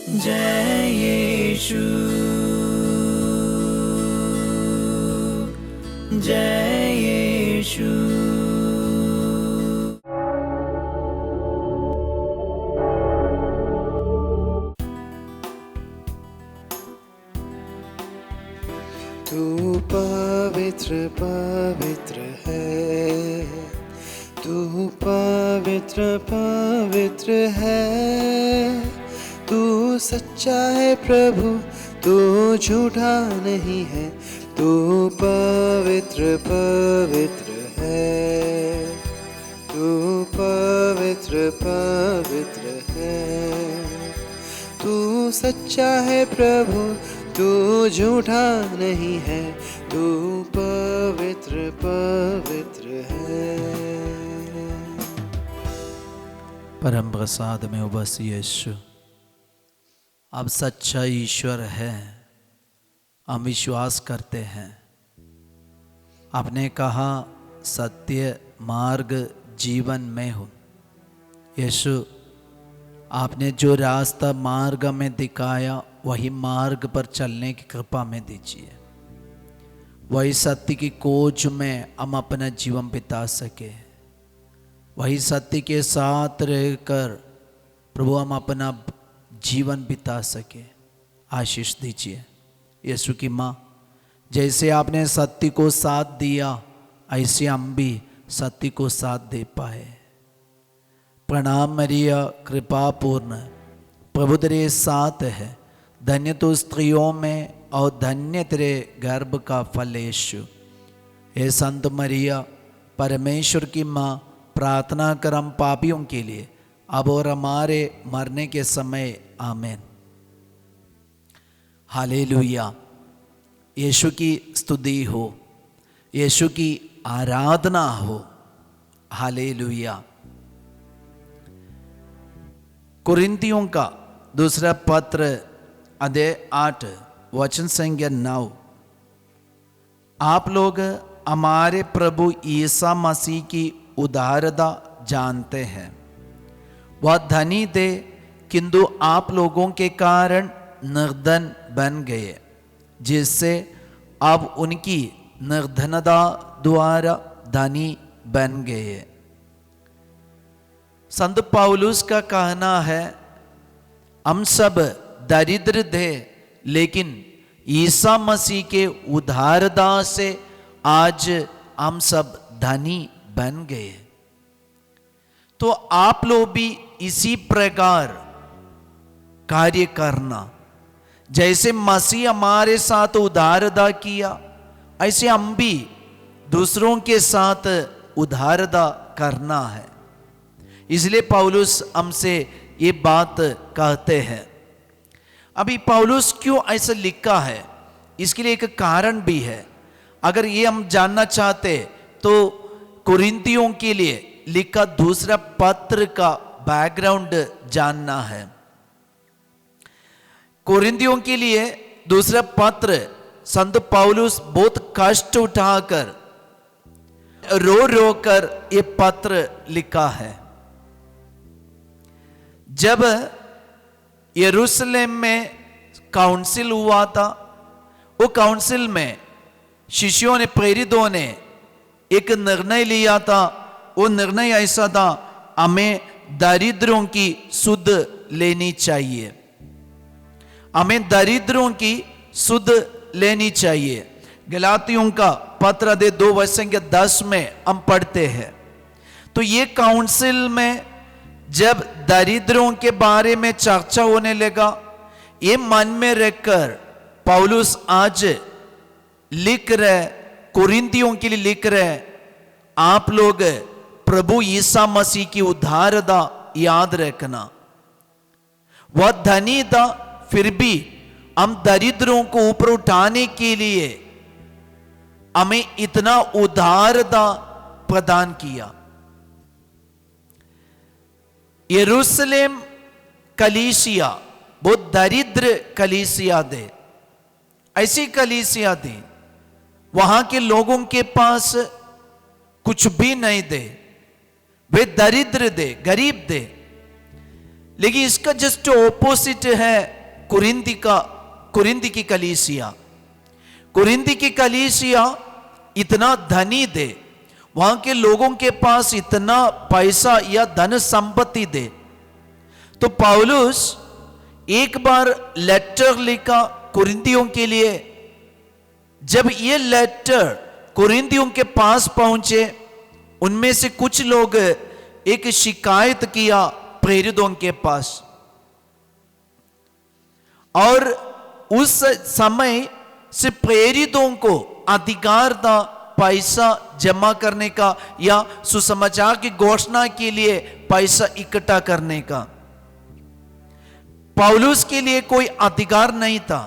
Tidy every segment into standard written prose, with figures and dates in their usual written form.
जय यीशु, जय यीशु। तू पवित्र पवित्र है, तू पवित्र पवित्र है। तू सच्चा है प्रभु, तू झूठा नहीं है। तू पवित्र पवित्र है, तू पवित्र पवित्र है। तू सच्चा है प्रभु, तू झूठा नहीं है। तू पवित्र पवित्र है। परम प्रसाद में बस यीशु अब सच्चा ईश्वर है, हम विश्वास करते हैं। आपने कहा सत्य मार्ग जीवन में हूँ। यीशु, आपने जो रास्ता मार्ग में दिखाया वही मार्ग पर चलने की कृपा में दीजिए। वही सत्य की खोज में हम अपना जीवन बिता सके, वही सत्य के साथ रहकर प्रभु हम अपना जीवन बिता सके। आशीष दीजिए। यीशु की माँ, जैसे आपने सत्य को साथ दिया ऐसे हम भी सत्य को साथ दे पाए। प्रणाम मरिया, कृपा पूर्ण, प्रभु तेरे साथ है। धन्य तो स्त्रियों में और धन्य तेरे गर्भ का फल यीशु। हे संत मरिया, परमेश्वर की माँ, प्रार्थना कर हम पापियों के लिए अब और हमारे मरने के समय। आमीन। हालेलुया। यीशु की स्तुति हो, यीशु की आराधना हो। हालेलुया। कुरिन्थियों का दूसरा पत्र अध्याय 8 वचन संख्या 9। आप लोग हमारे प्रभु ईसा मसीह की उदारता जानते हैं। वह धनी थे किंतु आप लोगों के कारण निर्धन बन गए, जिससे अब उनकी निर्धनता द्वारा धनी बन गए। संत पौलुस का कहना है, हम सब दरिद्र थे लेकिन ईसा मसीह के उदारता से आज हम सब धनी बन गए। तो आप लोग भी इसी प्रकार कार्य करना। जैसे मसीह हमारे साथ उदारता किया, ऐसे हम भी दूसरों के साथ उदारता करना है। इसलिए पौलुस हमसे ये बात कहते हैं। अभी पौलुस क्यों ऐसा लिखा है, इसके लिए एक कारण भी है। अगर ये हम जानना चाहते तो कुरिन्थियों के लिए लिखा दूसरा पत्र का बैकग्राउंड जानना है। कुरिन्थियों के लिए दूसरा पत्र संत पौलुस बहुत कष्ट उठाकर रो रो कर ये पत्र लिखा है। जब यरूशलेम में काउंसिल हुआ था, वो काउंसिल में शिष्यों ने, प्रेरितों ने एक निर्णय लिया था। वो निर्णय ऐसा था, हमें दरिद्रों की सुध लेनी चाहिए, हमें दरिद्रों की सुध लेनी चाहिए। गलातियों का पत्र दे 2 वचन संख्या 10 में हम पढ़ते हैं। तो ये काउंसिल में जब दरिद्रों के बारे में चर्चा होने लगा, ये मन में रखकर पौलुस आज लिख रहे, कुरिन्थियों के लिए लिख रहे, आप लोग प्रभु ईसा मसीह की उदारता याद रखना। वह धनी था, फिर भी हम दरिद्रों को ऊपर उठाने के लिए हमें इतना उदारता प्रदान किया। यरूशलेम कलीसिया बहुत दरिद्र कलीसिया थे, ऐसी कलीसिया थी वहां के लोगों के पास कुछ भी नहीं थे, वे दरिद्र थे, गरीब थे। लेकिन इसका जस्ट ऑपोजिट है कुरिन्दी की कलीसिया। कुरिन्दी की कलीसिया इतना धनी दे, वहां के लोगों के पास इतना पैसा या धन संपत्ति दे। तो पौलुस एक बार लेटर लिखा कुरिन्दियों के लिए। जब ये लेटर कुरिन्दियों के पास पहुंचे, उनमें से कुछ लोग एक शिकायत किया प्रेरितों के पास, और उस समय से प्रेरितों को अधिकार था पैसा जमा करने का या सुसमाचार की घोषणा के लिए पैसा इकट्ठा करने का। पौलुस के लिए कोई अधिकार नहीं था।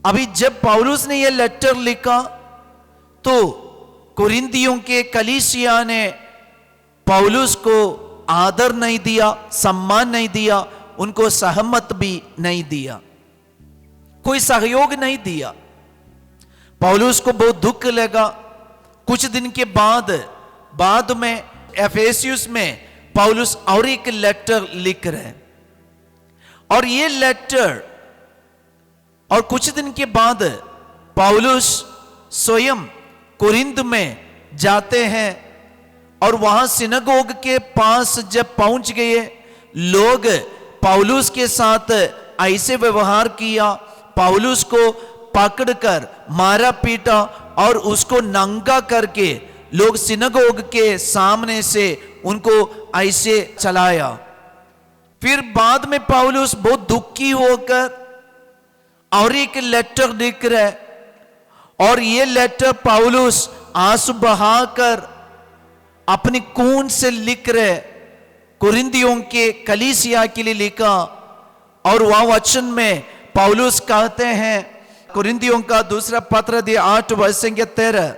अभी जब पौलुस ने यह लेटर लिखा तो कुरिन्दियों के कलीसिया ने पौलुस को आदर नहीं दिया, सम्मान नहीं दिया, उनको सहमत भी नहीं दिया, कोई सहयोग नहीं दिया। पौलुस को बहुत दुख लगा। कुछ दिन के बाद में एफेसियस में पौलुस और एक लेटर लिख रहे हैं, और ये लेटर और कुछ दिन के बाद पौलुस स्वयं कुरिन्द में जाते हैं, और वहां सिनगोग के पास जब पहुंच गए, लोग पौलुस के साथ ऐसे व्यवहार किया, पौलुस को पकड़कर मारा पीटा और उसको नंगा करके लोग सिनगोग के सामने से उनको ऐसे चलाया। फिर बाद में पौलुस बहुत दुखी होकर और एक लेटर लिख रहे, और ये लेटर पौलुस आंसू बहाकर अपनी खून से लिख रहे, कुरिन्दियों के कलीसिया के लिए लिखा। और वह वचन में पौलुस कहते हैं, कुरिन्दियों का दूसरा पत्र 8:13,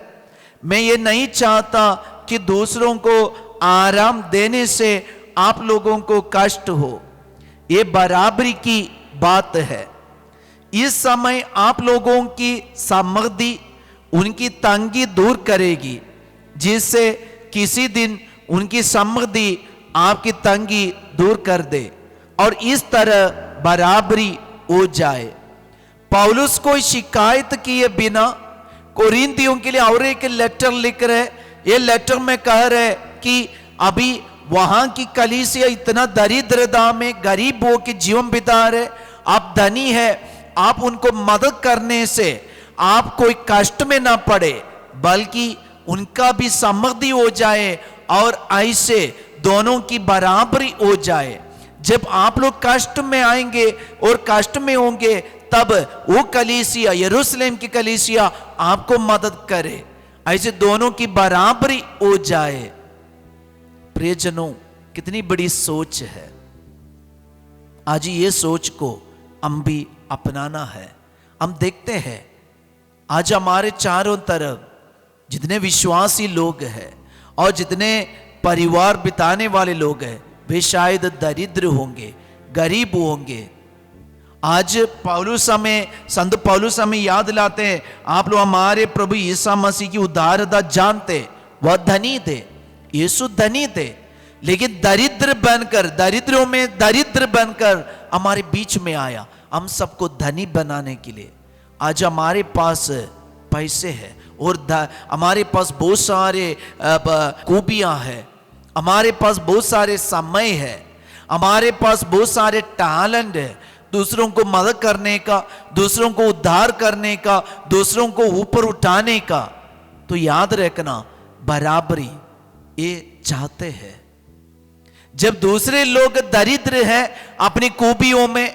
मैं ये नहीं चाहता कि दूसरों को आराम देने से आप लोगों को कष्ट हो, ये बराबरी की बात है। इस समय आप लोगों की समृद्धि उनकी तंगी दूर करेगी, जिससे किसी दिन उनकी समृद्धि आपकी तंगी दूर कर दे और इस तरह बराबरी हो जाए। पौलुस को शिकायत किए बिना कुरिन्दियों के लिए और एक लेटर लिख रहे। ये लेटर में कह रहे कि अभी वहां की कलीसिया इतना दरिद्रता में गरीब हो के जीवन बिता रहे, आप धनी है, आप उनको मदद करने से आप कोई कष्ट में ना पड़े, बल्कि उनका भी समृद्धि हो जाए और ऐसे दोनों की बराबरी हो जाए। जब आप लोग कष्ट में आएंगे और कष्ट में होंगे, तब वो कलीसिया, यरूशलेम की कलीसिया आपको मदद करे, ऐसे दोनों की बराबरी हो जाए। प्रियजनों, कितनी बड़ी सोच है। आज ये सोच को हम भी अपनाना है। हम देखते हैं आज हमारे चारों तरफ जितने विश्वासी लोग हैं और जितने परिवार बिताने वाले लोग हैं, वे शायद दरिद्र होंगे, गरीब होंगे। आज पौलुस हमें, संत पौलुस हमें याद लाते हैं, आप लोग हमारे प्रभु यीशु मसीह की उदारता जानते, वह धनी थे, यीशु धनी थे, लेकिन दरिद्र बनकर, दरिद्रों में दरिद्र बनकर हमारे बीच में आया हम सबको धनी बनाने के लिए। आज हमारे पास पैसे हैं और हमारे पास बहुत सारे खूबियां हैं, हमारे पास बहुत सारे समय है, हमारे पास बहुत सारे टैलेंट है, दूसरों को मदद करने का, दूसरों को उद्धार करने का, दूसरों को ऊपर उठाने का। तो याद रखना, बराबरी ये चाहते हैं। जब दूसरे लोग दरिद्र हैं अपनी खूबियों में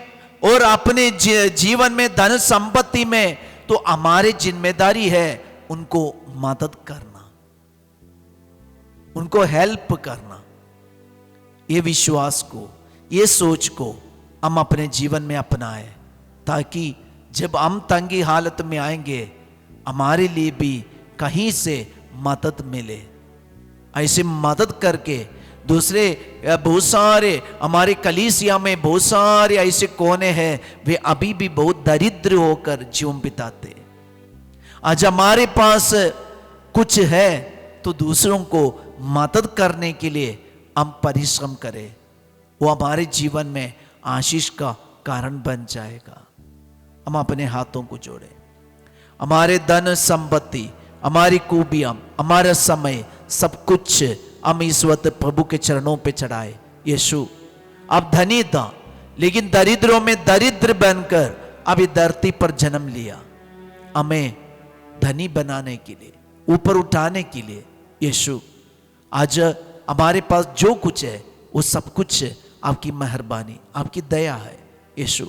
और अपने जीवन में धन संपत्ति में, तो हमारी जिम्मेदारी है उनको मदद करना, उनको हेल्प करना। ये विश्वास को, ये सोच को हम अपने जीवन में अपनाएं, ताकि जब हम तंगी हालत में आएंगे हमारे लिए भी कहीं से मदद मिले। ऐसे मदद करके दूसरे बहुत सारे हमारे कलीसिया में बहुत सारे ऐसे कोने हैं, वे अभी भी बहुत दरिद्र होकर जीवन बिताते। आज हमारे पास कुछ है तो दूसरों को मदद करने के लिए हम परिश्रम करें, वो हमारे जीवन में आशीष का कारण बन जाएगा। हम अपने हाथों को जोड़े, हमारे धन संपत्ति, हमारी खूबियां, हमारा समय, सब कुछ हम इस वक्त प्रभु के चरणों पे चढ़ाए। यीशु आप धनी था, लेकिन दरिद्रों में दरिद्र बनकर अब इस धरती पर जन्म लिया, हमें धनी बनाने के लिए, ऊपर उठाने के लिए। यीशु आज हमारे पास जो कुछ है वो सब कुछ आपकी मेहरबानी, आपकी दया है। यीशु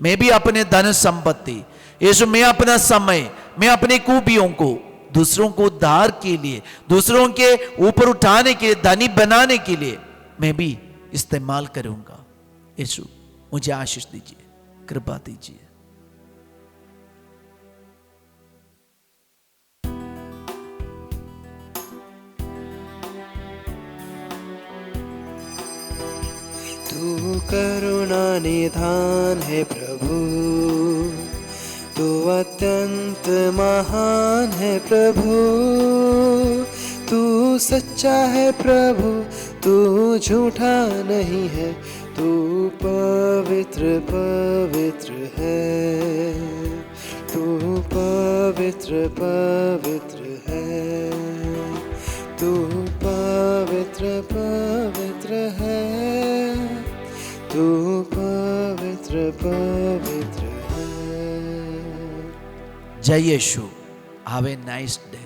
मैं भी अपने धन संपत्ति, यीशु मैं अपना समय, मैं अपनी खूबियों को दूसरों को उद्धार के लिए, दूसरों के ऊपर उठाने के लिए, धनी बनाने के लिए मैं भी इस्तेमाल करूंगा। यीशु मुझे आशीष दीजिए, कृपा दीजिए। तू करुणा निधान है प्रभु, तू अत्यंत महान है प्रभु, तू सच्चा है प्रभु, तू झूठा नहीं है, तू पवित्र पवित्र है, तू पवित्र पवित्र है, तू पवित्र पवित्र है, तू पवित्र पवित्र है। जय यीशु। Have a nice day.